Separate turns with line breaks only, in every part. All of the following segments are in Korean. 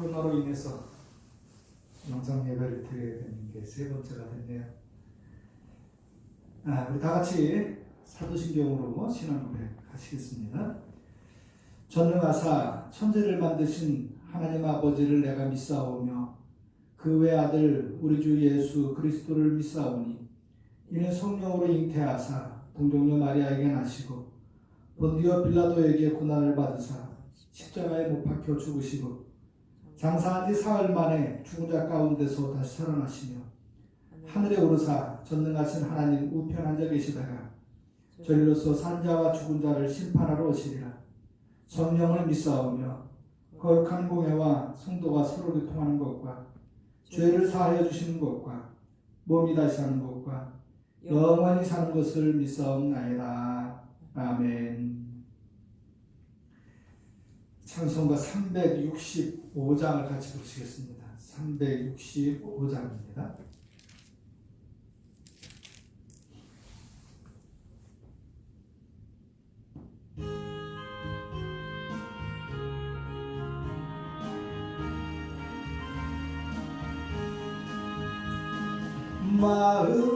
코로나로 인해서 영상 예배를 드려야 되는 게 세 번째가 됐네요. 우리 다 같이 사도신경으로 신앙 고백 하시겠습니다. 전능하사 천지를 만드신 하나님 아버지를 내가 믿사오며 그 외아들 우리 주 예수 그리스도를 믿사오니 이는 성령으로 잉태하사 동정녀 마리아에게 나시고 본디오 빌라도에게 고난을 받으사 십자가에 못 박혀 죽으시고 장사한 지 사흘 만에 죽은 자 가운데서 다시 살아나시며 하늘에 오르사 전능하신 하나님 우편 앉아 계시다가 저리로서 산자와 죽은 자를 심판하러 오시리라. 성령을 믿사오며 거룩한 공회와 성도가 서로 교통하는 것과 죄를 사하여 주시는 것과 몸이 다시 사는 것과 영원히 사는 것을 믿사옵나이다. 아멘. 찬송가 365장을 같이 부르시겠습니다. 365장입니다.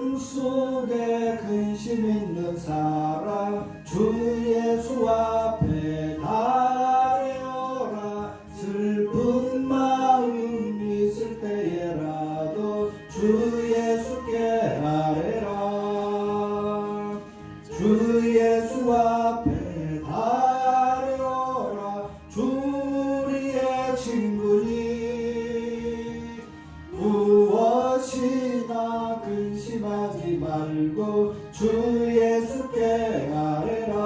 마음속에 근심 있는 사람 주 예수 앞에 달려라. 슬픈 마음 있을 때에라도 주 예수께 아뢰라. 주 예수 앞에 달려라. 주 우리의 친구니 무엇이나 근심하지 말고 주 예수께 아뢰라.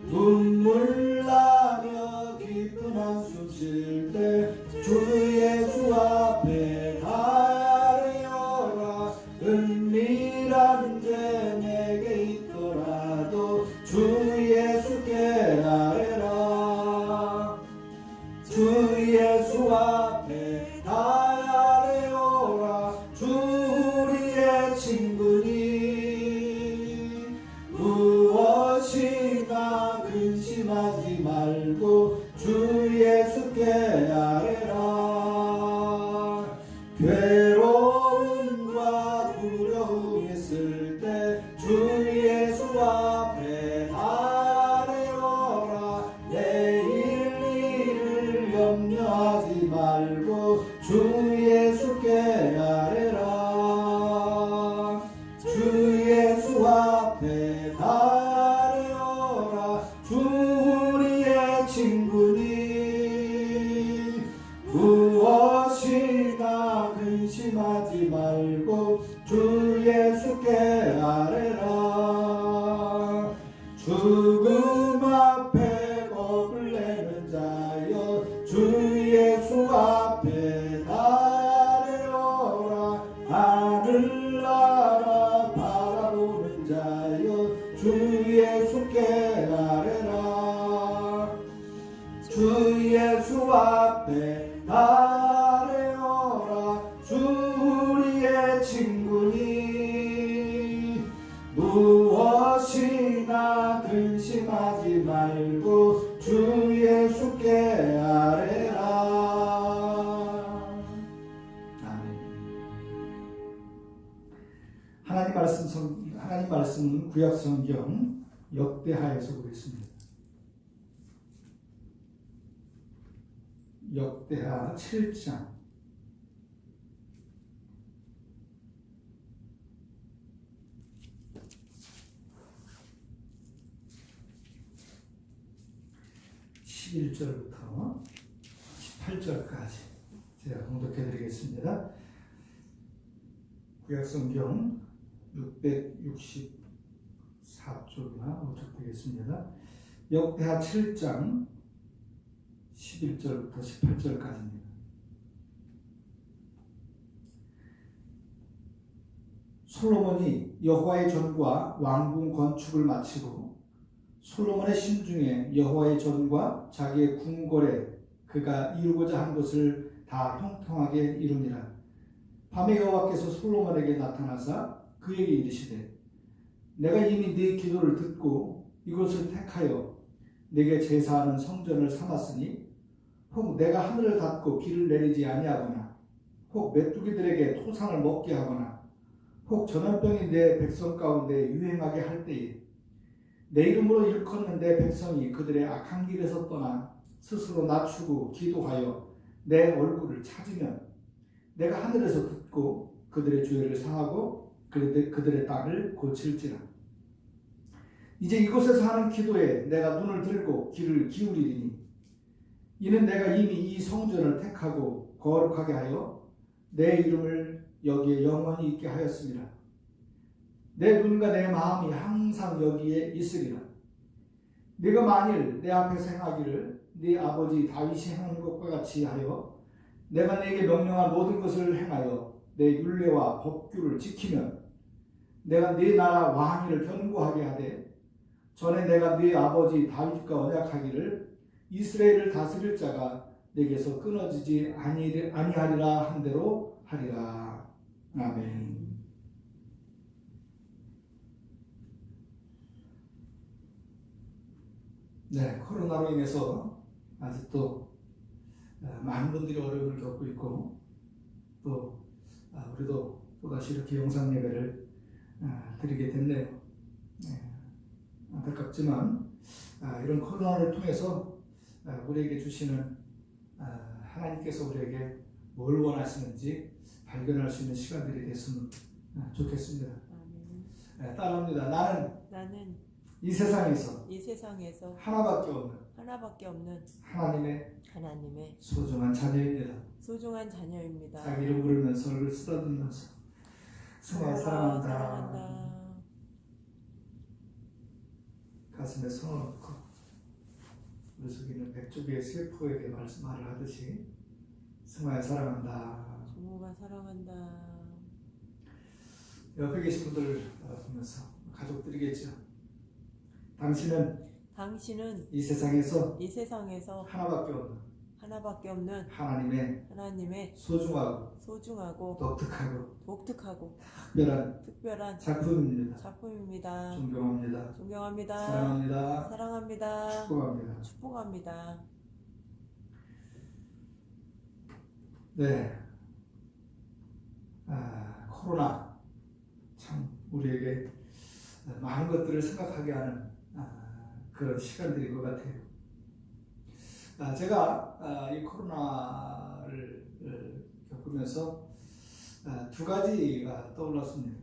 눈물 나며 깊은 한숨 쉴 때 주 예수 앞에 아뢰어라. 은밀한 죄 내게 있더라도 주 예수께 아뢰라. 주 예수 앞에 아뢰어라. 주 우리의 친구니 무엇이나 근심하지 말고 주 예수께 아뢰라. 괴로움과 두려움 있을 때 주 예수 앞에 아뢰어라. 내일 일을 염려하지 말고 주 예수께 아뢰라. 주 예수 앞에 아뢰어라. 주 우리의 친구니 무엇이나 근심하지 말고 주 예수께 아뢰라. 죽음 앞에 겁을 내는 자여 주 예수 앞에 아뢰어라. 하늘 나라 바라보는 자여 주 예수께 아뢰라. 주 예수 앞에 아뢰어라. 주 우리의 친구니 무엇이나 근심하지 말고 주 예수께 아뢰라. 아멘. 하나님 말씀 구약 성경 역대하에서 보겠습니다. 역대하 7장 11절부터 18절까지 제가 공독해 드리겠습니다. 구약성경 664쪽이나 5쪽 되겠습니다. 역대하 7장 11절부터 18절까지입니다. 솔로몬이 여호와의 전과 왕궁 건축을 마치고 솔로몬의 심중에 여호와의 전과 자기의 궁궐에 그가 이루고자 한 것을 다 형통하게 이루니라. 밤에 여호와께서 솔로몬에게 나타나사 그에게 이르시되 내가 이미 네 기도를 듣고 이곳을 택하여 내게 제사하는 성전을 삼았으니 혹 내가 하늘을 닫고 비를 내리지 아니하거나 혹 메뚜기들에게 토산을 먹게 하거나 혹 전염병이 내 백성 가운데 유행하게 할 때에 내 이름으로 일컫는 내 백성이 그들의 악한 길에서 떠나 스스로 낮추고 기도하여 내 얼굴을 찾으면 내가 하늘에서 듣고 그들의 죄를 사하고 그들의 땅을 고칠지라. 이제 이곳에서 하는 기도에 내가 눈을 들고 귀를 기울이리니 이는 내가 이미 이 성전을 택하고 거룩하게 하여 내 이름을 여기에 영원히 있게 하였습니다. 내 눈과 내 마음이 항상 여기에 있으리라. 네가 만일 내 앞에서 행하기를 네 아버지 다윗이 행한 것과 같이 하여 내가 네게 명령한 모든 것을 행하여 내 율례와 법규를 지키면 내가 네 나라 왕위를 견고하게 하되 전에 내가 네 아버지 다윗과 언약하기를 이스라엘을 다스릴 자가 내게서 끊어지지 아니하리라 한 대로 하리라. 아멘. 네, 코로나로 인해서 아직도 많은 분들이 어려움을 겪고 있고 또 우리도 또다시 이렇게 영상 예배를 드리게 됐네요. 안타깝지만 이런 코로나를 통해서 우리에게 주시는 하나님께서 우리에게 뭘 원하시는지 발견할 수 있는 시간들이 됐으면 좋겠습니다. 따라합니다. 나는 이 세상에서 하나밖에 없는 하나님의 소중한 자녀입니다. 자기 이름 부르면서 얼굴 쓰다듬으면서 승아 사랑한다. 가슴에 손을 얹고 우리 속에는 백조기의 세포에게 말을 하듯이 승아야 사랑한다.
종호가 사랑한다.
옆에 계신 분들 보면서 가족들이겠죠. 당신은 이 세상에서 하나밖에 없는 하나님의 소중하고 독특하고 특별한 작품입니다. 존경합니다. 사랑합니다. 축복합니다. 네, 코로나 참 우리에게 많은 것들을 생각하게 하는 그런 시간들인 것 같아요. 제가 이 코로나를 겪으면서 두 가지가 떠올랐습니다.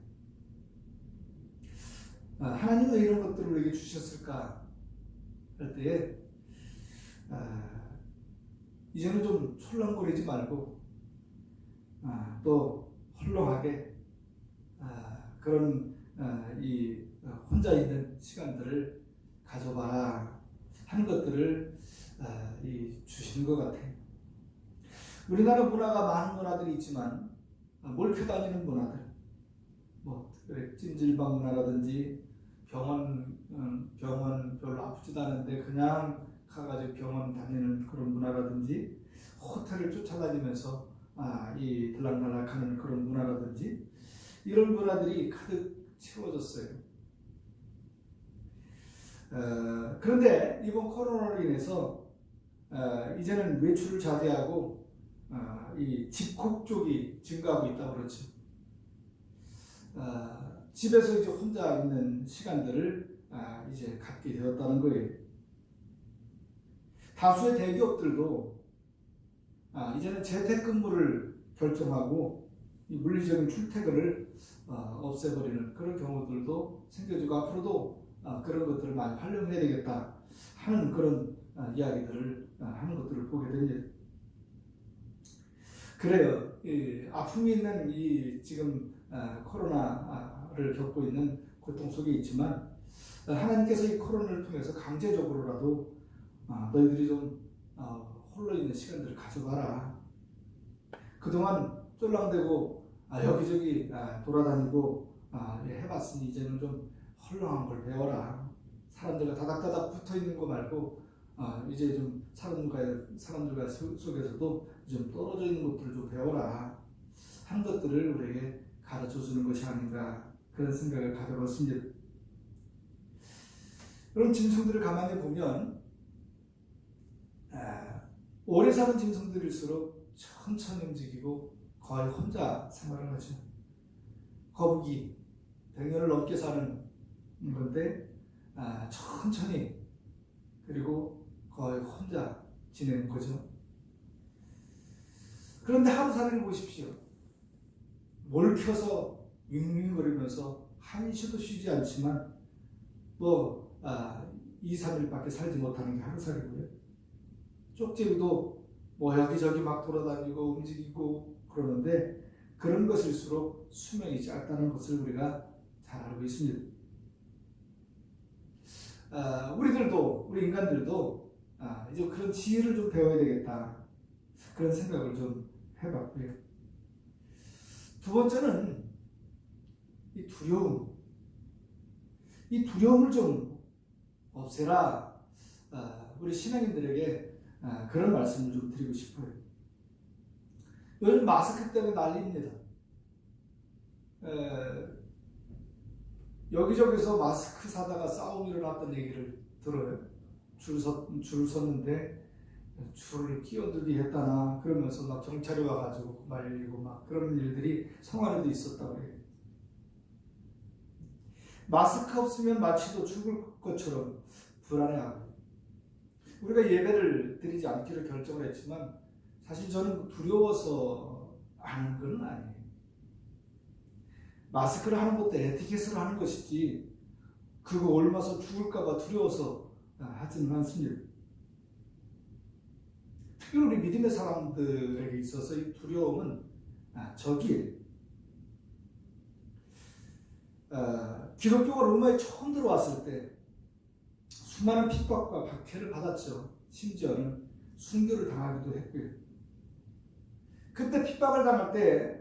하나님은 이런 것들을 우리에게 주셨을까 할 때에 이제는 좀 철렁거리지 말고 또 헐렁하게 그런 이 혼자 있는 시간들을 가져봐라 하는 것들을 주시는 것 같아요. 우리나라 문화가 많은 문화들이 있지만 몰표 다니는 문화들, 찜질방 문화라든지 병원 별로 아프지도 않은데 그냥 가가지고 병원 다니는 그런 문화라든지 호텔을 쫓아다니면서 이 들락날락하는 그런 문화라든지 이런 문화들이 가득 채워졌어요. 그런데 이번 코로나로 인해서 이제는 외출을 자제하고 이 집콕 쪽이 증가하고 있다고 그렇죠. 집에서 이제 혼자 있는 시간들을 이제 갖게 되었다는 거예요. 다수의 대기업들도 이제는 재택근무를 결정하고 이 물리적인 출퇴근을 없애버리는 그런 경우들도 생겨지고 앞으로도 그런 것들을 많이 활용해야 되겠다 하는 그런 이야기들을 하는 것들을 보게 됩니다. 그래요. 아픔이 있는 이 지금 코로나를 겪고 있는 고통 속에 있지만 하나님께서 이 코로나를 통해서 강제적으로라도 너희들이 좀 홀로 있는 시간들을 가져봐라. 그동안 쫄랑대고 여기저기 돌아다니고 해봤으니 이제는 좀 헐렁한 걸 배워라. 사람들과 다닥다닥 붙어 있는 거 말고 이제 좀 사람들과 속에서도 좀 떨어져 있는 것들을 좀 배워라 하는 것들을 우리에게 가르쳐 주는 것이 아닌가 그런 생각을 가져봤습니다. 그런 짐승들을 가만히 보면 오래 사는 짐승들일수록 천천히 움직이고 거의 혼자 생활을 하죠. 거북이 100년을 넘게 사는 건데 천천히 그리고 거의 혼자 지내는 거죠. 그런데 하루살이를 보십시오. 몰켜서 윙윙거리면서 한시도 쉬지 않지만 2, 3일밖에 살지 못하는 게 하루살이고요. 쪽제비도 여기저기 막 돌아다니고 움직이고 그러는데 그런 것일수록 수명이 짧다는 것을 우리가 잘 알고 있습니다. 우리 인간들도 이제 그런 지혜를 좀 배워야 되겠다, 그런 생각을 좀 해봤고요. 두 번째는 이 두려움을 좀 없애라. 우리 신앙인들에게 그런 말씀을 좀 드리고 싶어요. 요즘 마스크 때문에 난리입니다. 여기저기서 마스크 사다가 싸움이 일어났던 얘기를 들어요. 줄 섰는데 줄을 끼어들기 했다나 그러면서 막 경찰이 와가지고 말리고 막 그런 일들이 성안에도 있었다고 해요. 마스크 없으면 마치도 죽을 것처럼 불안해하고, 우리가 예배를 드리지 않기로 결정을 했지만 사실 저는 두려워서 하는 건 아니에요. 마스크를 하는 것도 에티켓을 하는 것이지 그거 옮아서 죽을까봐 두려워서 하지는 않습니다. 특별히 우리 믿음의 사람들에게 있어서 이 두려움은 적이에요. 기독교가 로마에 처음 들어왔을 때 수많은 핍박과 박해를 받았죠. 심지어는 순교를 당하기도 했고요. 그때 핍박을 당할 때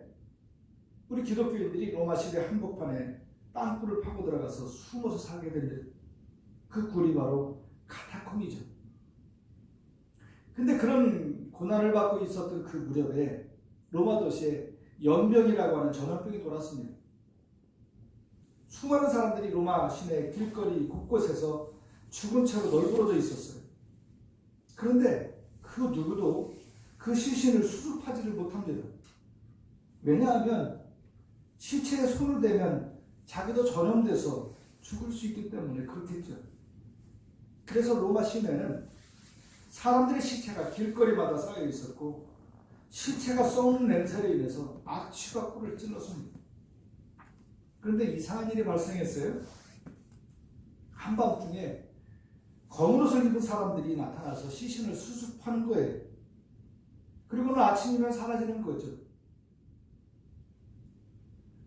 우리 기독교인들이 로마 시대 한복판에 땅굴을 파고 들어가서 숨어서 살게 된 그 굴이 바로 카타콤이죠. 근데 그런 고난을 받고 있었던 그 무렵에 로마 도시에 연병이라고 하는 전염병이 돌았습니다. 수많은 사람들이 로마 시내 길거리 곳곳에서 죽은 채로 널브러져 있었어요. 그런데 그 누구도 그 시신을 수습하지를 못합니다. 왜냐하면 시체에 손을 대면 자기도 전염돼서 죽을 수 있기 때문에 그렇겠죠. 그래서 로마 시내는 사람들의 시체가 길거리마다 쌓여 있었고, 시체가 썩는 냄새로 인해서 악취가 꿀을 찔렀습니다. 그런데 이상한 일이 발생했어요. 한밤중에 검은 옷을 입은 사람들이 나타나서 시신을 수습하는 거예요. 그리고는 아침이면 사라지는 거죠.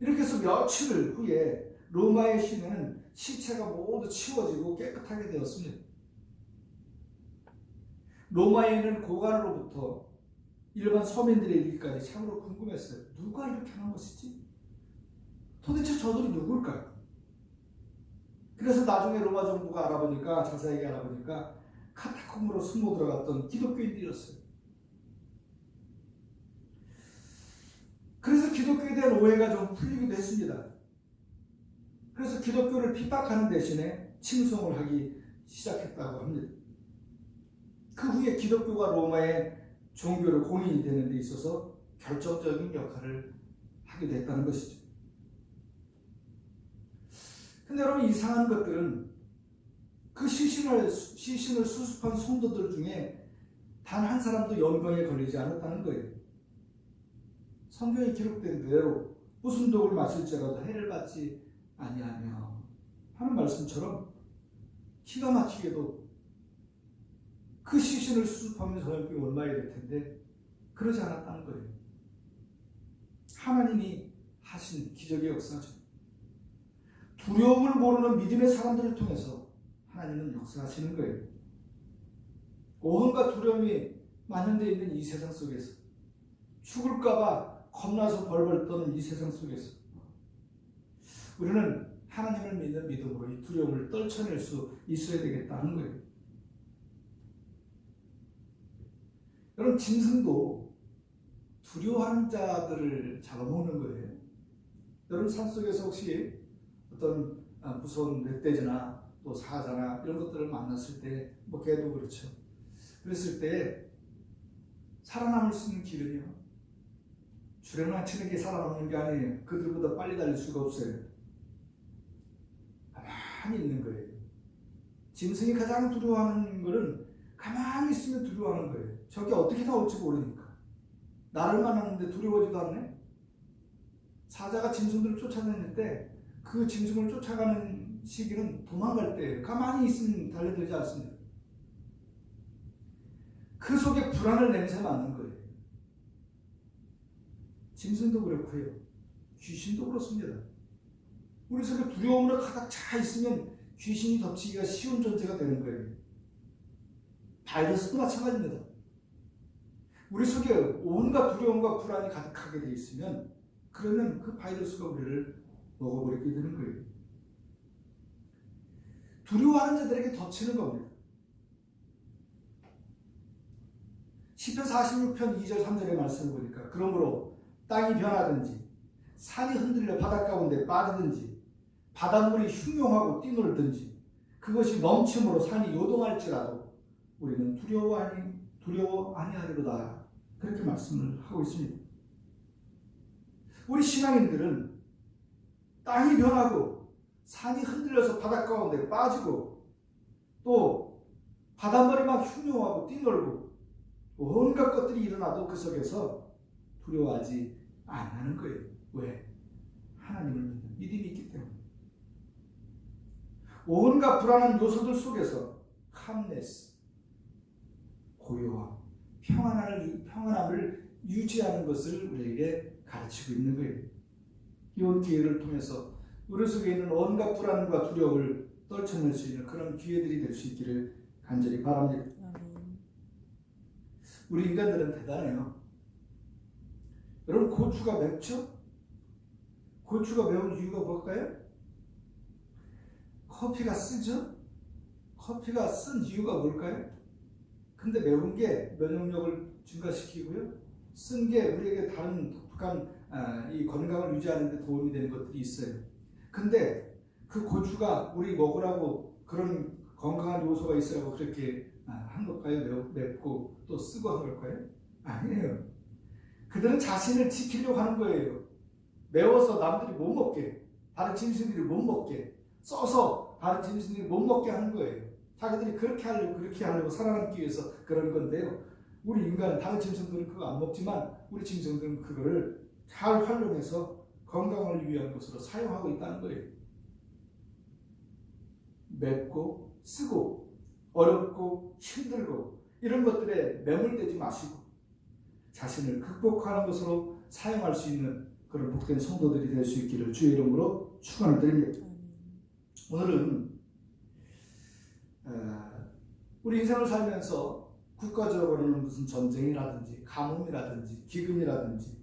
이렇게 해서 며칠 후에 로마의 시내는 시체가 모두 치워지고 깨끗하게 되었습니다. 로마에 있는 고관으로부터 일반 서민들의 일기까지 참으로 궁금했어요. 누가 이렇게 하는 것이지? 도대체 저들이 누굴까요? 그래서 나중에 로마 정부가 자세하게 알아보니까 카타콤으로 숨어 들어갔던 기독교인들이었어요. 그래서 기독교에 대한 오해가 좀 풀리기도 했습니다. 그래서 기독교를 핍박하는 대신에 칭송을 하기 시작했다고 합니다. 그 후에 기독교가 로마의 종교로 공인이 되는 데 있어서 결정적인 역할을 하게 됐다는 것이죠. 근데 여러분, 이상한 것들은 그 시신을 수습한 성도들 중에 단 한 사람도 연병에 걸리지 않았다는 거예요. 성경에 기록된 대로 무슨 독을 마실지라도 해를 받지 아니하며 하는 말씀처럼 기가 막히게도 그 시신을 수습하면 전염병이 옮아야 될 텐데 그러지 않았다는 거예요. 하나님이 하신 기적의 역사죠. 두려움을 모르는 믿음의 사람들을 통해서 하나님은 역사하시는 거예요. 온갖 두려움이 만연되어 있는 이 세상 속에서, 죽을까봐 겁나서 벌벌 떠는 이 세상 속에서 우리는 하나님을 믿는 믿음으로 이 두려움을 떨쳐낼 수 있어야 되겠다는 거예요. 여러분, 짐승도 두려워하는 자들을 잡아먹는 거예요. 여러분, 산속에서 혹시 어떤 무서운 멧돼지나 또 사자나 이런 것들을 만났을 때, 개도 그렇죠. 그랬을 때 살아남을 수 있는 길은요, 주랭랑 치는 게 살아남는 게 아니에요. 그들보다 빨리 달릴 수가 없어요. 가만히 있는 거예요. 짐승이 가장 두려워하는 것은 가만히 있으면 두려워하는 거예요. 저게 어떻게 나올지 모르니까. 나를 만났는데 두려워지도 않네. 사자가 짐승들을 쫓아다닐 때 그 짐승을 쫓아가는 시기는 도망갈 때예요. 가만히 있으면 달려들지 않습니다. 그 속에 불안을 냄새 맡는 거예요. 짐승도 그렇고요. 귀신도 그렇습니다. 우리 속에 두려움으로 가득 차 있으면 귀신이 덮치기가 쉬운 존재가 되는 거예요. 바이러스도 마찬가지입니다. 우리 속에 온갖 두려움과 불안이 가득하게 되어 있으면 그러면 그 바이러스가 우리를 먹어버리게 되는 거예요. 두려워하는 자들에게 덮치는 겁니다. 시편 46편 2절 3절의 말씀을 보니까 그러므로 땅이 변하든지 산이 흔들려 바닷 가운데 빠지든지 바닷물이 흉용하고 뛰놀든지 그것이 멈춤으로 산이 요동할지라도 우리는 두려워 아니하리로다. 그렇게 말씀을 하고 있습니다. 우리 신앙인들은 땅이 변하고 산이 흔들려서 바닷 가운데 빠지고 또 바닷물이 막 흉용하고 뛰놀고 온갖 것들이 일어나도 그 속에서 두려워하지 않는 거예요. 왜? 하나님을 믿는 믿음이 있기 때문에. 온갖 불안한 요소들 속에서 calmness, 고요함, 평안함을 유지하는 것을 우리에게 가르치고 있는 거예요. 이번 기회를 통해서 우리 속에 있는 온갖 불안과 두려움을 떨쳐낼 수 있는 그런 기회들이 될 수 있기를 간절히 바랍니다. 우리 인간들은 대단해요. 여러분, 고추가 맵죠? 고추가 매운 이유가 뭘까요? 커피가 쓰죠? 커피가 쓴 이유가 뭘까요? 근데 매운 게 면역력을 증가시키고요. 쓴 게 우리에게 다른 독특한 이 건강을 유지하는 데 도움이 되는 것들이 있어요. 근데 그 고추가 우리 먹으라고 그런 건강한 요소가 있으라고 그렇게 한 걸까요? 맵고 또 쓰고 한 걸까요? 아니에요. 그들은 자신을 지키려고 하는 거예요. 매워서 남들이 못 먹게, 다른 짐승들이 못 먹게, 써서 다른 짐승들이 못 먹게 하는 거예요. 자기들이 그렇게 하려고 살아남기 위해서 그런 건데요. 우리 인간은 다른 짐승들은 그거 안 먹지만 우리 짐승들은 그거를 잘 활용해서 건강을 위한 것으로 사용하고 있다는 거예요. 맵고 쓰고 어렵고 힘들고 이런 것들에 매몰되지 마시고 자신을 극복하는 것으로 사용할 수 있는 그런 복된 성도들이 될 수 있기를 주의 이름으로 축원을 드립니다. 오늘은 우리 인생을 살면서 국가적으로는 무슨 전쟁이라든지 가뭄이라든지 기근이라든지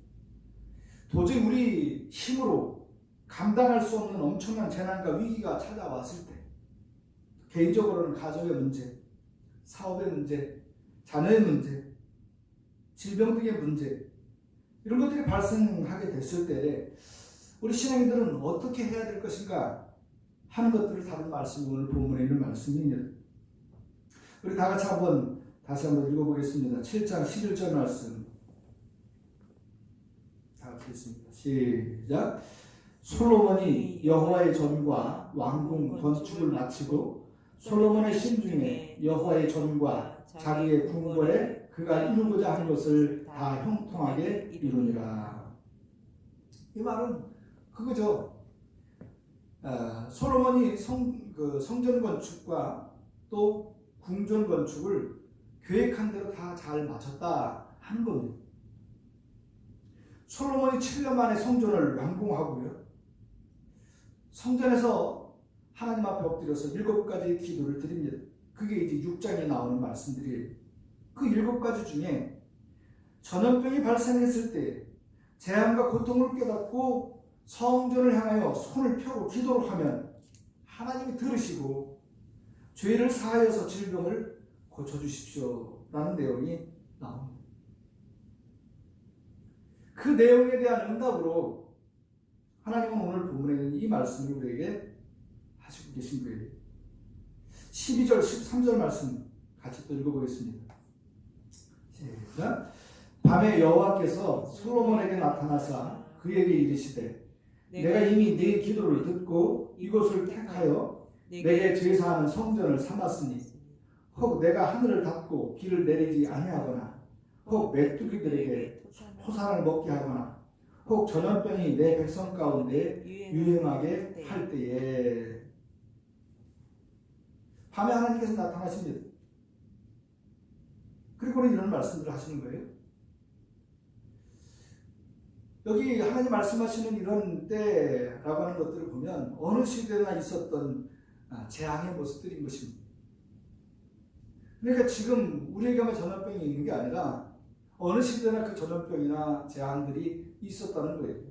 도저히 우리 힘으로 감당할 수 없는 엄청난 재난과 위기가 찾아왔을 때 개인적으로는 가정의 문제, 사업의 문제, 자녀의 문제, 질병 등의 문제 이런 것들이 발생하게 됐을 때 우리 신앙인들은 어떻게 해야 될 것인가 하는 것들을 다룬 말씀이 오늘 본문에 있는 말씀입니다. 우리 다 같이 다시 한번 읽어보겠습니다. 7장 11절 말씀 다 같이 읽습니다. 시작. 솔로몬이 여호와의 전과 왕궁 건축을 마치고 솔로몬의 심중에 여호와의 전과 자기의 궁궐에 그가 이루고자 한 것을 다 형통하게 이루니라. 이 말은 그거죠. 솔로몬이 성전 건축과 또 궁전 건축을 계획한 대로 다 잘 마쳤다 하는 겁니다. 솔로몬이 7년 만에 성전을 완공하고요. 성전에서 하나님 앞에 엎드려서 7가지의 기도를 드립니다. 그게 이제 6장에 나오는 말씀들이에요. 그 7가지 중에 전염병이 발생했을 때 재앙과 고통을 깨닫고 성전을 향하여 손을 펴고 기도를 하면 하나님이 들으시고 죄를 사하여서 질병을 고쳐주십시오 라는 내용이 나옵니다. 그 내용에 대한 응답으로 하나님은 오늘 본문에 있는 이 말씀을 우리에게 하시고 계신 거예요. 12절 13절 말씀 같이 또 읽어보겠습니다. 시작. 밤에 여호와께서 솔로몬에게 나타나사 그에게 이르시되 내가 이미 네 기도를 듣고 이곳을 택하여 내게 제사하는 성전을 삼았으니 혹 내가 하늘을 닫고 비를 내리지 아니하거나 혹 메뚜기들에게 토산을 먹게 하거나 혹 전염병이 내 백성 가운데 유행하게 할 때에 밤에 하나님께서 나타나십니다. 그리고는 이런 말씀들을 하시는 거예요. 여기 하나님 말씀하시는 이런 때라고 하는 것들을 보면 어느 시대나 있었던 재앙의 모습들인 것입니다. 그러니까 지금 우리에게만 전염병이 있는 게 아니라 어느 시대나 그 전염병이나 재앙들이 있었다는 거예요.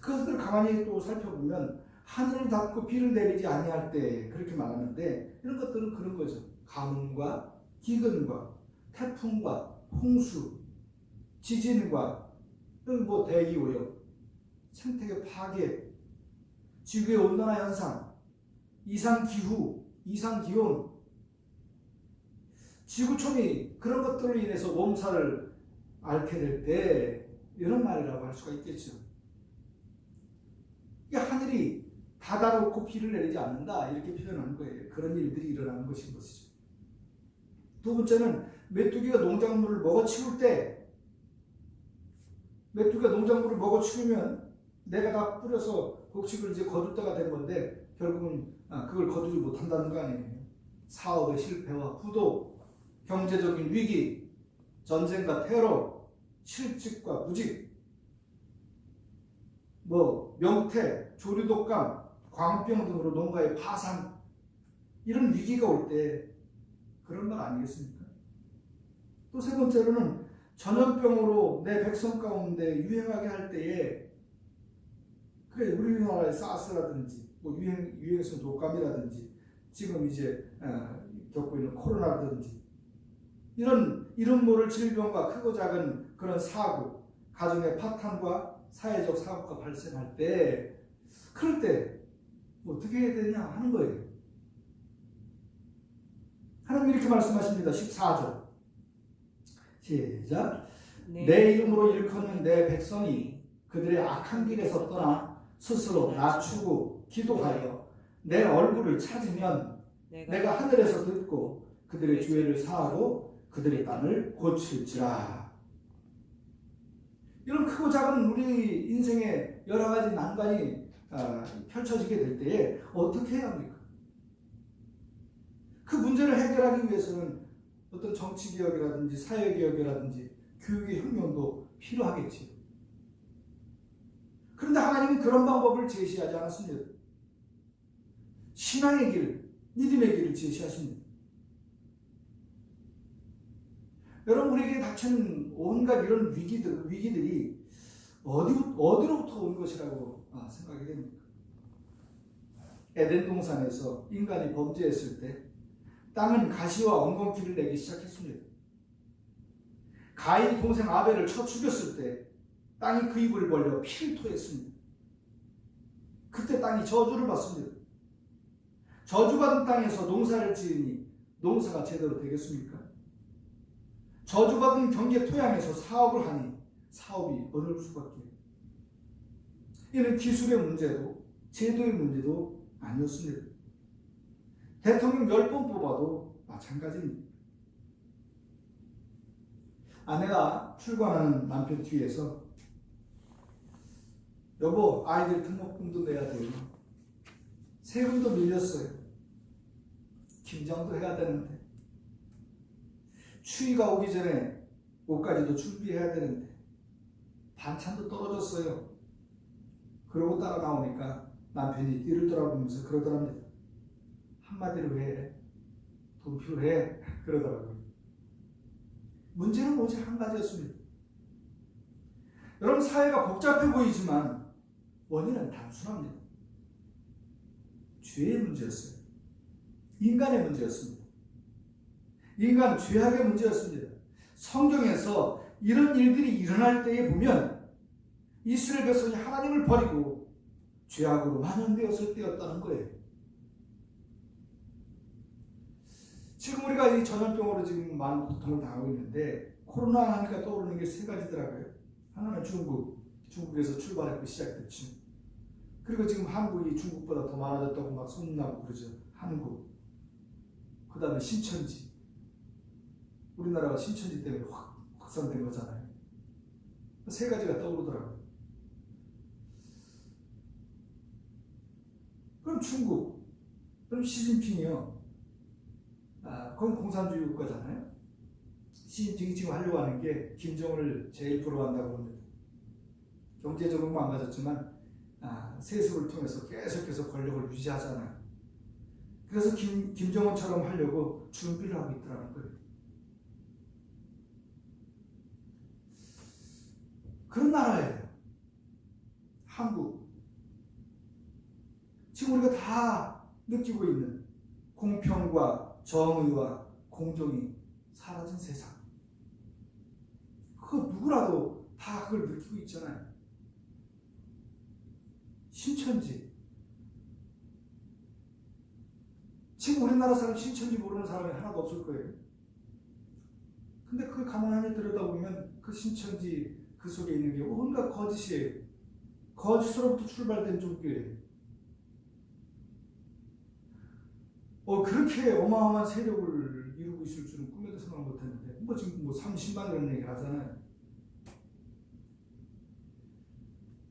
그것들을 가만히 또 살펴보면 하늘을 닫고 비를 내리지 아니할 때 그렇게 말하는데 이런 것들은 그런 거죠. 가뭄과 기근과 태풍과 홍수, 지진과 대기 오염, 생태계 파괴, 지구의 온난화 현상, 이상 기후, 이상 기온, 지구촌이 그런 것들로 인해서 몸살을 앓게 될 때 이런 말이라고 할 수가 있겠죠. 이게 하늘이 닫아놓고 비를 내리지 않는다 이렇게 표현하는 거예요. 그런 일들이 일어나는 것인 것이죠. 두 번째는 메뚜기가 농작물을 먹어치울 때 메뚜기가 농작물을 먹어치우면 내가 다 뿌려서 곡식을 이제 거둘 때가 된 건데 결국은 그걸 거두지 못한다는 거 아니에요. 사업의 실패와 부도, 경제적인 위기, 전쟁과 테러, 실직과 무직, 명태, 조류독감, 광병 등으로 농가의 파산 이런 위기가 올 때 그런 말 아니겠습니까? 또 세 번째로는 전염병으로 내 백성 가운데 유행하게 할 때에 그래 우리나라의 사스라든지 유행성 독감이라든지 지금 이제 겪고 있는 코로나라든지 이런 이름 모를 질병과 크고 작은 그런 사고, 가정의 파탄과 사회적 사고가 발생할 때 그럴 때 어떻게 해야 되냐 하는 거예요. 하나님 이렇게 말씀하십니다. 14절 시작. 내 이름으로 일컫는 내 백성이 그들의 악한 길에서 떠나 스스로 낮추고 기도하여 내 얼굴을 찾으면 내가 하늘에서 듣고 그들의 죄를 사하고 그들의 땅을 고칠지라. 이런 크고 작은 우리 인생의 여러 가지 난관이 펼쳐지게 될 때에 어떻게 해야 합니까? 그 문제를 해결하기 위해서는 어떤 정치개혁이라든지 사회개혁이라든지 교육의 혁명도 필요하겠지요. 그런데 하나님은 그런 방법을 제시하지 않았습니다. 신앙의 길, 믿음의 길을 제시하십니다. 여러분 우리에게 닥치는 온갖 이런 위기들이 어디로부터 온 것이라고 생각이 됩니까? 에덴 동산에서 인간이 범죄했을 때 땅은 가시와 엉겅퀴를 내기 시작했습니다. 가인이 동생 아벨을 쳐 죽였을 때 땅이 그 입을 벌려 피를 토했습니다. 그때 땅이 저주를 받습니다. 저주받은 땅에서 농사를 지으니 농사가 제대로 되겠습니까? 저주받은 경제 토양에서 사업을 하니 사업이 어려울 수밖에. 이는 기술의 문제도 제도의 문제도 아니었습니다. 대통령 10번 뽑아도 마찬가지입니다. 아내가 출근하는 남편 뒤에서 여보 아이들 등록금도 내야 돼요. 세금도 밀렸어요. 김장도 해야 되는데 추위가 오기 전에 옷까지도 준비해야 되는데 반찬도 떨어졌어요. 그러고 따라 나오니까 남편이 뒤를 돌아보면서 그러더랍니다. 한마디로 해. 돈 필요해. 그러더라고요. 문제는 오직 한 가지였습니다. 여러분 사회가 복잡해 보이지만 원인은 단순합니다. 죄의 문제였어요. 인간의 문제였습니다. 인간 죄악의 문제였습니다. 성경에서 이런 일들이 일어날 때에 보면 이스라엘 백성이 하나님을 버리고 죄악으로 만연되었을 때였다는 거예요. 지금 우리가 이 전염병으로 지금 많은 고통을 당하고 있는데 코로나 하니까 떠오르는 게 세 가지더라고요. 하나는 중국에서 출발했고 시작됐죠. 그리고 지금 한국이 중국보다 더 많아졌다고 막 소문나고 그러죠. 한국. 그 다음에 신천지. 우리나라가 신천지 때문에 확산된 거잖아요. 세 가지가 떠오르더라고요. 그럼 중국, 그럼 시진핑이요. 그건 공산주의 국가잖아요. 시진핑이 지금 하려고 하는 게 김정은을 제일 부러워한다고 합니다. 경제적으로 망가졌지만 세습을 통해서 계속해서 권력을 유지하잖아요. 그래서 김정은처럼 하려고 준비를 하고 있더라는 거예요. 그런 나라예요. 한국. 지금 우리가 다 느끼고 있는 공평과 정의와 공정이 사라진 세상. 그거 누구라도 다 그걸 느끼고 있잖아요. 신천지. 지금 우리나라 사람 신천지 모르는 사람이 하나도 없을 거예요. 근데 그걸 가만히 들여다보면 그 신천지 그 속에 있는 게 온갖 거짓이에요. 거짓으로부터 출발된 종교예요. 그렇게 어마어마한 세력을 이루고 있을 줄은 꿈에도 생각 못했는데 지금 30만 이런 얘기를 하잖아요.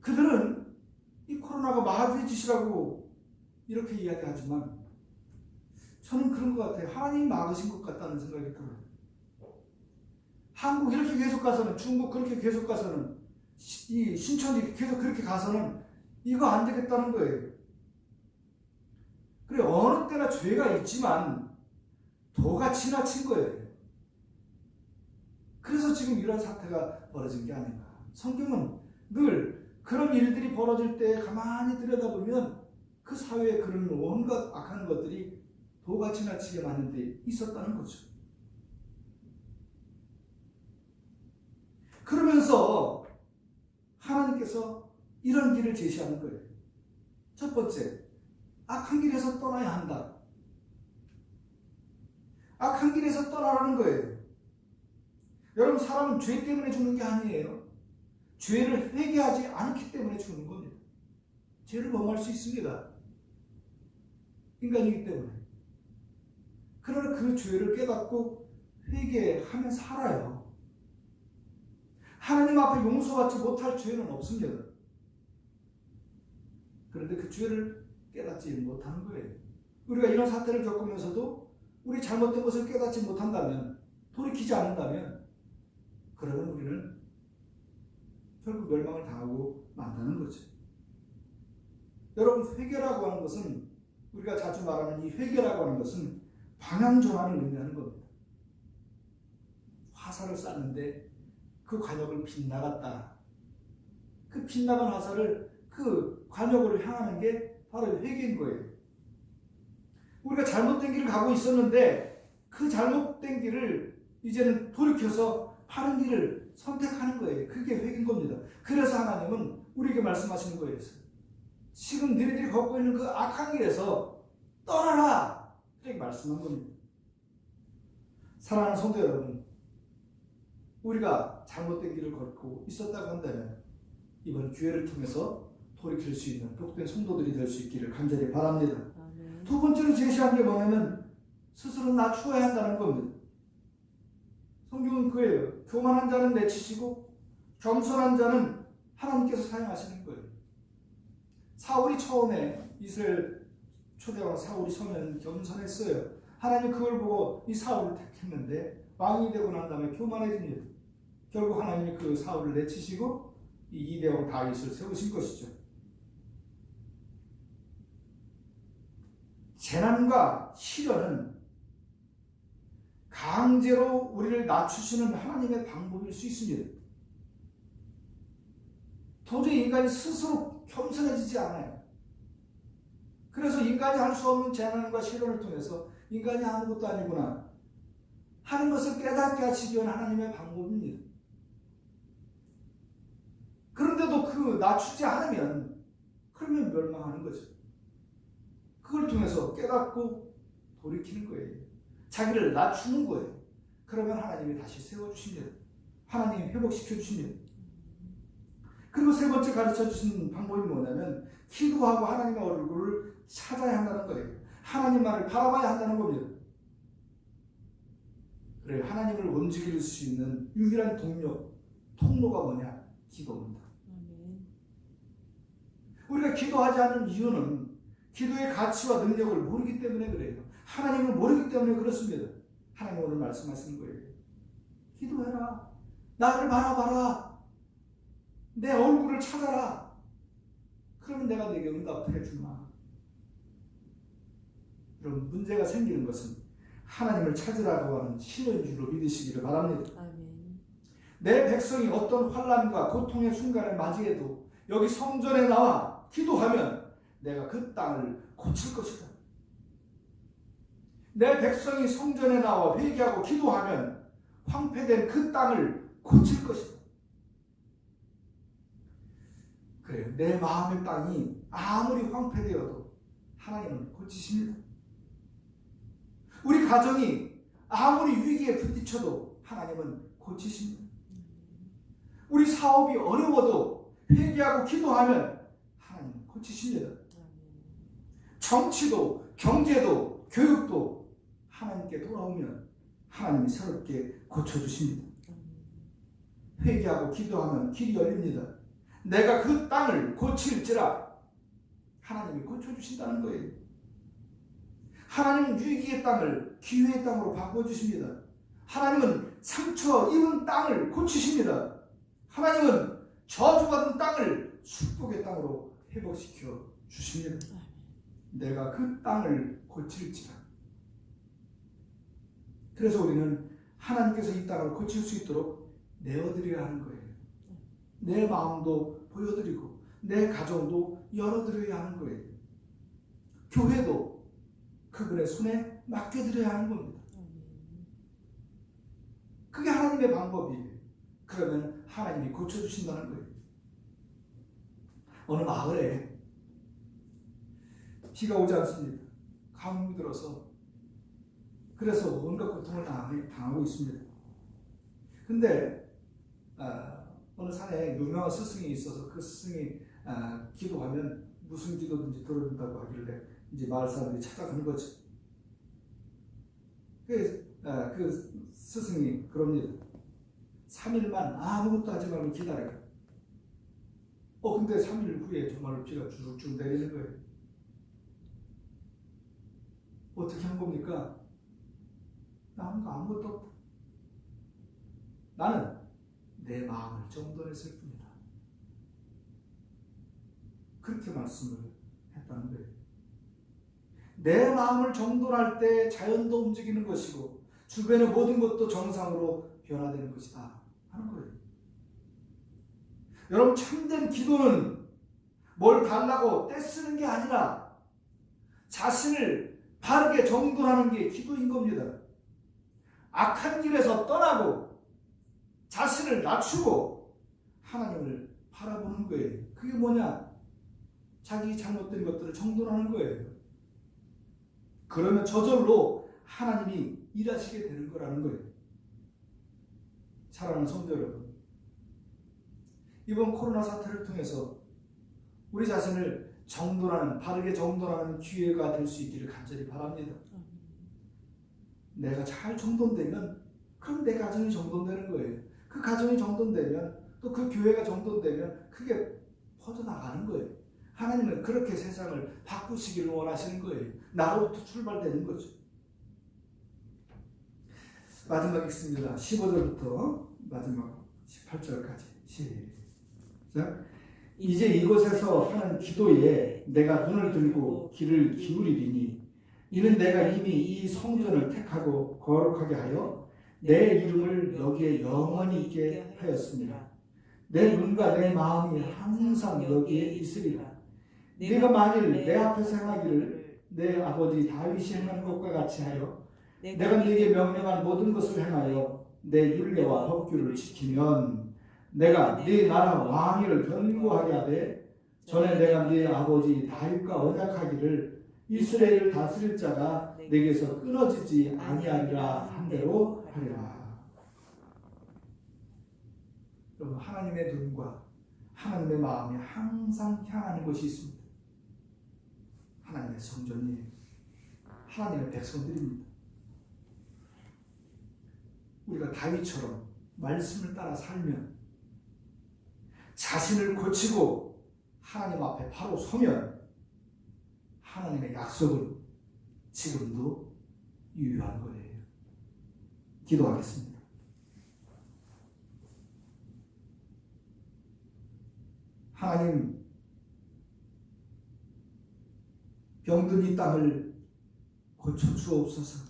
그들은 이 코로나가 마귀의 짓이라고 이렇게 이야기하지만 저는 그런 것 같아요. 하나님이 막으신 것 같다는 생각이 들어요. 한국 이렇게 계속 가서는, 중국 그렇게 계속 가서는, 이 신천지 계속 그렇게 가서는 이거 안 되겠다는 거예요. 그래, 어느 때나 죄가 있지만 도가 지나친 거예요. 그래서 지금 이런 사태가 벌어진 게 아닌가. 성경은 늘 그런 일들이 벌어질 때 가만히 들여다보면 그 사회에 그런 온갖 악한 것들이 도가 지나치게 많은 데 있었다는 거죠. 그러면서 하나님께서 이런 길을 제시하는 거예요. 첫 번째, 악한 길에서 떠나야 한다. 악한 길에서 떠나라는 거예요. 여러분, 사람은 죄 때문에 죽는 게 아니에요. 죄를 회개하지 않기 때문에 죽는 겁니다. 죄를 범할 수 있습니다. 인간이기 때문에. 그러나 그 죄를 깨닫고 회개하면 살아요. 하나님 앞에 용서받지 못할 죄는 없습니다. 그런데 그 죄를 깨닫지 못하는 거예요. 우리가 이런 사태를 겪으면서도 우리 잘못된 것을 깨닫지 못한다면, 돌이키지 않는다면, 그러면 우리는 결국 멸망을 당하고 만다는 거죠. 여러분, 회개라고 하는 것은, 우리가 자주 말하는 이 회개라고 하는 것은 방향 전환을 의미하는 겁니다. 화살을 쐈는데 그 관역을 빗나갔다. 그 빗나간 화살을 그 관역으로 향하는 게 바로 회개인 거예요. 우리가 잘못된 길을 가고 있었는데 그 잘못된 길을 이제는 돌이켜서 바른 길을 선택하는 거예요. 그게 회개인 겁니다. 그래서 하나님은 우리에게 말씀하시는 거예요. 지금 너희들이 걷고 있는 그 악한 길에서 떠나라! 이렇게 말씀한 겁니다. 사랑하는 성도 여러분, 우리가 잘못된 길을 걷고 있었다고 한다면 이번 기회를 통해서 돌이킬 수 있는 복된 성도들이 될 수 있기를 간절히 바랍니다. 두 번째로 제시한 게 뭐냐면 스스로 낮추어야 한다는 겁니다. 성경은 그예요. 교만한 자는 내치시고 겸손한 자는 하나님께서 사용하시는 거예요. 사울이 처음에 이스라엘 초대왕 사울이 처음에는 겸손했어요. 하나님 그걸 보고 이 사울을 택했는데 왕이 되고 난 다음에 교만해집니다. 결국 하나님이 그 사울을 내치시고 이 이대왕 다윗을 세우신 것이죠. 재난과 시련은 강제로 우리를 낮추시는 하나님의 방법일 수 있습니다. 도저히 인간이 스스로 겸손해지지 않아요. 그래서 인간이 할 수 없는 재난과 시련을 통해서 인간이 아무것도 아니구나 하는 것을 깨닫게 하시기 위한 하나님의 방법입니다. 그런데도 그 낮추지 않으면 그러면 멸망하는 거죠. 그걸 통해서 깨닫고 돌이키는 거예요. 자기를 낮추는 거예요. 그러면 하나님이 다시 세워주십니다. 하나님이 회복시켜 주십니다. 그리고 세 번째 가르쳐 주신 방법이 뭐냐면 기도하고 하나님의 얼굴을 찾아야 한다는 거예요. 하나님만을 바라봐야 한다는 겁니다. 그래, 하나님을 움직일 수 있는 유일한 통로가 뭐냐? 기도입니다. 우리가 기도하지 않는 이유는 기도의 가치와 능력을 모르기 때문에 그래요. 하나님을 모르기 때문에 그렇습니다. 하나님 오늘 말씀하시는 거예요. 기도해라. 나를 바라봐라. 내 얼굴을 찾아라. 그러면 내가 내게 응답해 주마. 그럼 문제가 생기는 것은 하나님을 찾으라고 하는 신호인 줄로 믿으시기를 바랍니다.
아멘.
내 백성이 어떤 환난과 고통의 순간을 맞이해도 여기 성전에 나와 기도하면 내가 그 땅을 고칠 것이다. 내 백성이 성전에 나와 회개하고 기도하면 황폐된 그 땅을 고칠 것이다. 그래요. 내 마음의 땅이 아무리 황폐되어도 하나님은 고치십니다. 우리 가정이 아무리 위기에 부딪혀도 하나님은 고치십니다. 우리 사업이 어려워도 회개하고 기도하면 하나님은 고치십니다. 정치도 경제도 교육도 하나님께 돌아오면 하나님이 새롭게 고쳐주십니다. 회개하고 기도하면 길이 열립니다. 내가 그 땅을 고칠지라 하나님이 고쳐주신다는 거예요. 하나님은 위기의 땅을 기회의 땅으로 바꿔주십니다. 하나님은 상처 입은 땅을 고치십니다. 하나님은 저주받은 땅을 축복의 땅으로 회복시켜 주십니다. 내가 그 땅을 고칠지라. 그래서 우리는 하나님께서 이 땅을 고칠 수 있도록 내어드려야 하는 거예요. 내 마음도 보여드리고 내 가정도 열어드려야 하는 거예요. 교회도 그분의 손에 맡겨드려야 하는 겁니다. 그게 하나님의 방법이에요. 그러면 하나님이 고쳐주신다는 거예요. 어느 마을에 비가 오지 않습니다. 가뭄이 들어서 그래서 온갖 고통을 당하고 있습니다. 근데 어느 산에 유명한 스승이 있어서 그 스승이 기도하면 무슨 기도든지 들어준다고 하길래 이제 마을 사람들이 찾아가는 거죠. 그 스승이 그럽니다. 3일만 아무것도 하지 말고 기다려. 근데 3일 후에 정말 비가 쭉쭉 내리는 거예요. 어떻게 한 겁니까? 나 한 거 아무것도 없다. 나는 내 마음을 정돈했을 뿐이다. 그렇게 말씀을 했다는 거예요. 내 마음을 정돈할 때 자연도 움직이는 것이고 주변의 모든 것도 정상으로 변화되는 것이다 하는 거예요. 여러분, 참된 기도는 뭘 달라고 떼쓰는 게 아니라 자신을 바르게 정돈하는 게 기도인 겁니다. 악한 길에서 떠나고 자신을 낮추고 하나님을 바라보는 거예요. 그게 뭐냐? 자기 잘못된 것들을 정돈하는 거예요. 그러면 저절로 하나님이 일하시게 되는 거라는 거예요. 사랑하는 성도 여러분, 이번 코로나 사태를 통해서 우리 자신을 정돈하는, 바르게 정돈하는 기회가 될 수 있기를 간절히 바랍니다. 내가 잘 정돈되면 그럼 내 가정이 정돈되는 거예요. 그 가정이 정돈되면 또 그 교회가 정돈되면 그게 퍼져나가는 거예요. 하나님은 그렇게 세상을 바꾸시기를 원하시는 거예요. 나로부터 출발되는 거죠. 마지막 읽습니다. 15절부터 마지막 18절까지 시작. 이제 이곳에서 하는 기도에 내가 눈을 들고 귀를 기울이리니 이는 내가 이미 이 성전을 택하고 거룩하게 하여 내 이름을 여기에 영원히 있게 하였습니다. 내 눈과 내 마음이 항상 여기에 있으리라. 네가 만일 내 앞에서 행하기를 내 아버지 다윗이 행한 것과 같이 하여 내가 네게 명령한 모든 것을 행하여 내 율례와 법규를 지키면 내가 네 나라 왕위를 견고하게 하되 전에 내가 네 아버지 다윗과 언약하기를 이스라엘을 다스릴 자가 내게서 끊어지지 아니하리라 한 대로 하리라. 하나님의 눈과 하나님의 마음이 항상 향하는 것이 있습니다. 하나님의 성전이에요. 하나님의 백성들입니다. 우리가 다윗처럼 말씀을 따라 살면, 자신을 고치고 하나님 앞에 바로 서면 하나님의 약속은 지금도 유효한 거예요. 기도하겠습니다. 하나님, 병든 이 땅을 고쳐주옵소서.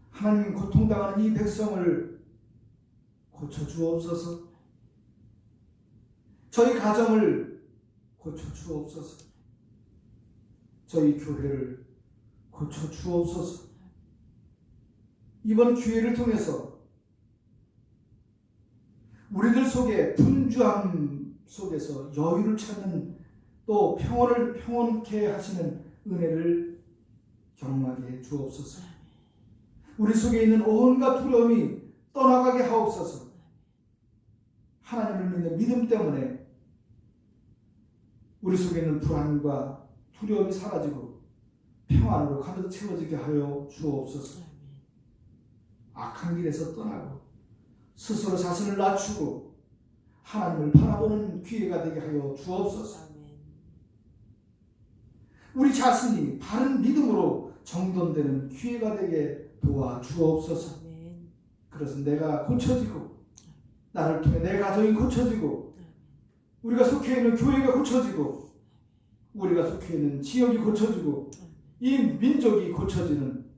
하나님, 고통당하는 이 백성을 고쳐주옵소서. 저희 가정을 고쳐주옵소서. 저희 교회를 고쳐주옵소서. 이번 기회를 통해서 우리들 속에 분주함 속에서 여유를 찾는, 또 평온케 하시는 은혜를 경험하게 해 주옵소서. 우리 속에 있는 온갖 두려움이 떠나가게 하옵소서. 하나님을 믿는 믿음 때문에 우리 속에 있는 불안과 두려움이 사라지고 평안으로 가득 채워지게 하여 주옵소서. 악한 길에서 떠나고 스스로 자신을 낮추고 하나님을 바라보는 기회가 되게 하여 주옵소서. 우리 자신이 바른 믿음으로 정돈되는 기회가 되게 도와주옵소서. 그래서 내가 고쳐지고, 나를 통해 내 가정이 고쳐지고, 우리가 속해 있는 교회가 고쳐지고, 우리가 속해 있는 지역이 고쳐지고, 이 민족이 고쳐지는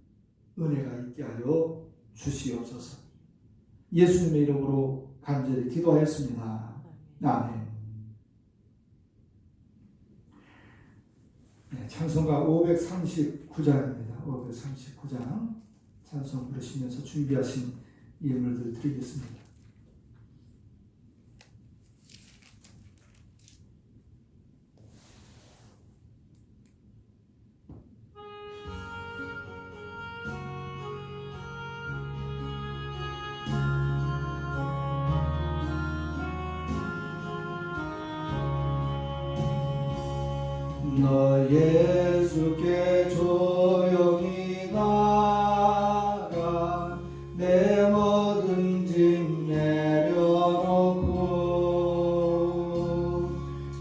은혜가 있게 하여 주시옵소서. 예수님의 이름으로 간절히 기도하였습니다. 아멘. 네, 찬송가 539장입니다. 539장 찬송 부르시면서 준비하신 예물들 드리겠습니다. 너 예수께 조용히 나가 내 모든 짐 내려놓고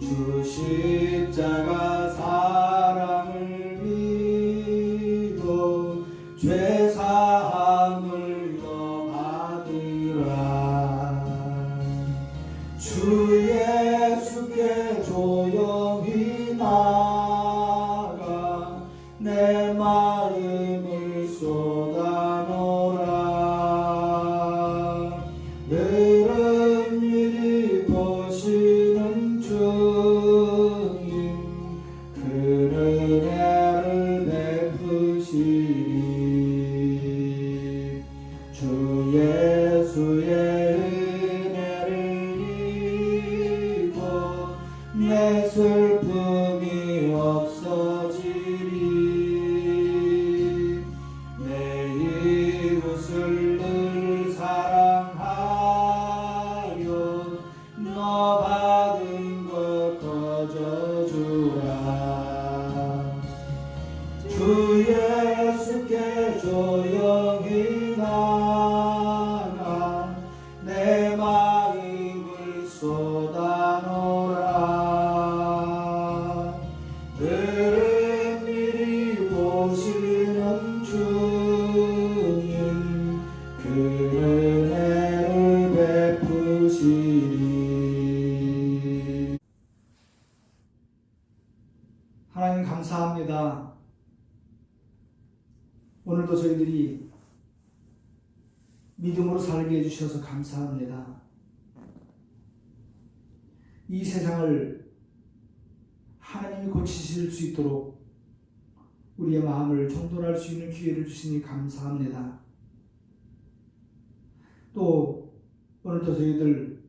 주 십자가 사랑을 믿고 죄 사함을 너 받으라. 주 예수께 조용히 나가 내 마음을 쏟아놓으라. 늘은 미리 보시는 주님 그 은혜를 베푸시리. 주 예수의 은혜를 입고 내 슬픔이 없어지리. 내 이웃을 늘 사랑하여 너 받은 것 거저주라. 주 예수께 조용히 나가 내 마음을 쏟아놓으라. 늘은 미리 보시는 주님 그 은혜를 베푸시리. 하나님 감사합니다. 오늘도 저희들이 믿음으로 살게 해주셔서 감사합니다. 이 세상을 하나님이 고치실 수 있도록 우리의 마음을 정돈할 수 있는 기회를 주시니 감사합니다. 또 오늘도 저희들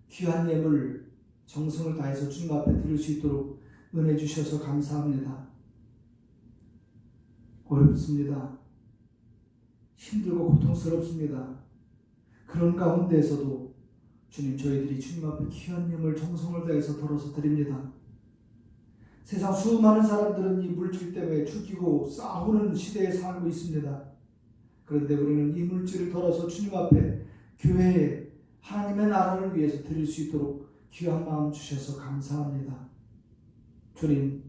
귀한 예물 정성을 다해서 주님 앞에 드릴 수 있도록 은혜 주셔서 감사합니다. 어렵습니다. 힘들고 고통스럽습니다. 그런 가운데에서도 주님, 저희들이 주님 앞에 귀한 힘을 정성을 다해서 덜어서 드립니다. 세상 수많은 사람들은 이 물질 때문에 죽이고 싸우는 시대에 살고 있습니다. 그런데 우리는 이 물질을 덜어서 주님 앞에 교회에 하나님의 나라를 위해서 드릴 수 있도록 귀한 마음 주셔서 감사합니다. 주님,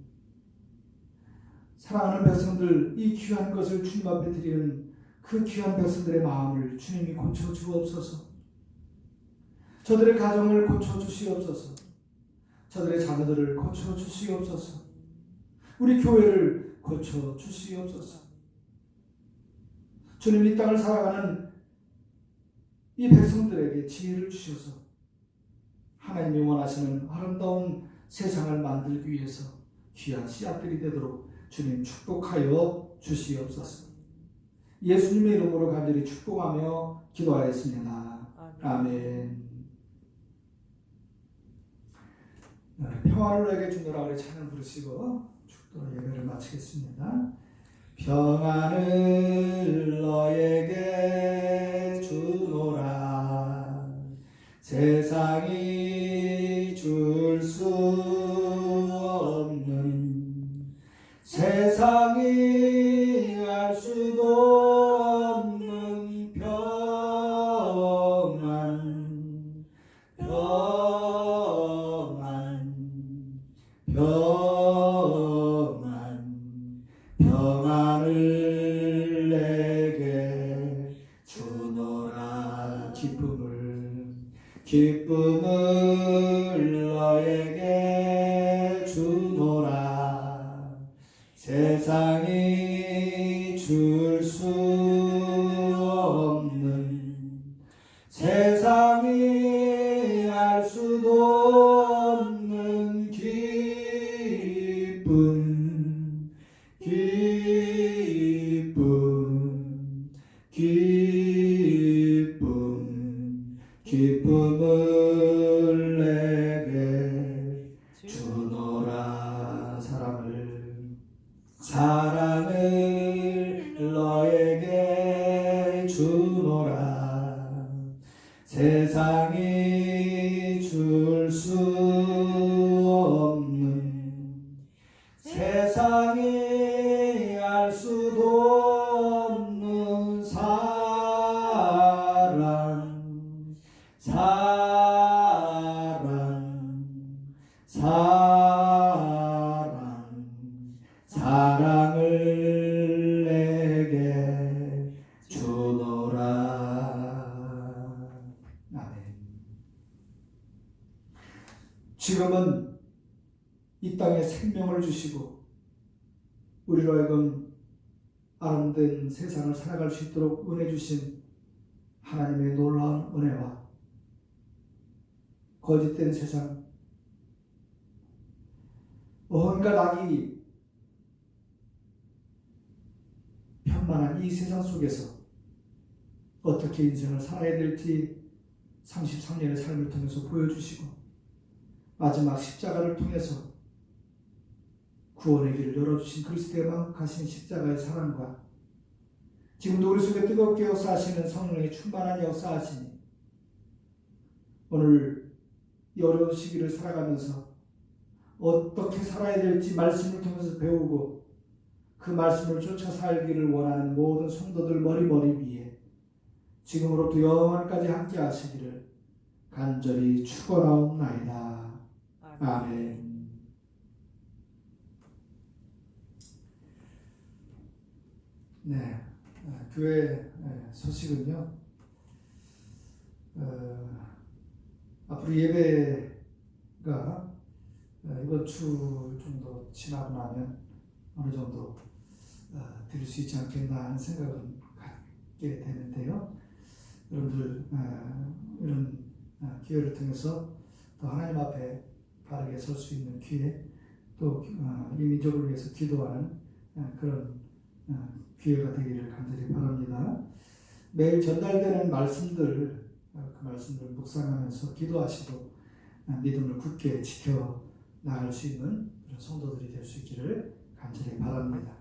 사랑하는 백성들, 이 귀한 것을 주님 앞에 드리는 그 귀한 백성들의 마음을 주님이 고쳐주옵소서. 저들의 가정을 고쳐주시옵소서. 저들의 자녀들을 고쳐주시옵소서. 우리 교회를 고쳐주시옵소서. 주님, 이 땅을 살아가는 이 백성들에게 지혜를 주셔서 하나님이 원하시는 아름다운 세상을 만들기 위해서 귀한 씨앗들이 되도록 주님 축복하여 주시옵소서. 예수님의 이름으로 간절히 축복하며 기도하였습니다. 아멘. 평화를 너에게 주노라 우리 찬양 부르시고 축도 예배를 마치겠습니다. 평안을 너에게 주노라 세상이 줄 수 없는 세상이 알 수도 없는 평안 평안을 내게 주노라 기쁨을 너에게 주노라 세상이 줄 수 없는 세상이 알 수도 없는 기쁨을 내게 주노라 사랑을 너에게 주노라 세상이 줄 수 없는 세상이 알 수도 없는 사랑을 내게 주노라. 아멘. 지금은 이 땅에 생명을 주시고 우리로 하여금 아름다운 세상을 살아갈 수 있도록 은혜 주신 하나님의 놀라운 은혜와 거짓된 세상, 온갖 악이 편만한 이 세상 속에서 어떻게 인생을 살아야 될지 33년의 삶을 통해서 보여주시고 마지막 십자가를 통해서 구원의 길을 열어주신 그리스도의 만극하신 십자가의 사랑과 지금도 우리 속에 뜨겁게 역사하시는 성령의 충만한 역사하시니 오늘 이 어려운 시기를 살아가면서 어떻게 살아야 될지 말씀을 통해서 배우고 그 말씀을 쫓아 살기를 원하는 모든 성도들 머리 위에 지금으로부터 영원까지 함께 하시기를 간절히 축원하옵나이다. 아멘. 네, 교회 소식은요. 앞으로 예배가 이번 주 정도 지나고 나면 어느 정도 드릴 수 있지 않겠나 하는 생각은 갖게 되는데요. 여러분들 이런 기회를 통해서 또 하나님 앞에 바르게 설 수 있는 기회, 또 이 민족을 위해서 기도하는 그런 기회가 되기를 간절히 바랍니다. 매일 전달되는 말씀들, 그 말씀들을 묵상하면서 기도하시고 믿음을 굳게 지켜 나갈 수 있는 그런 성도들이 될 수 있기를 간절히 바랍니다.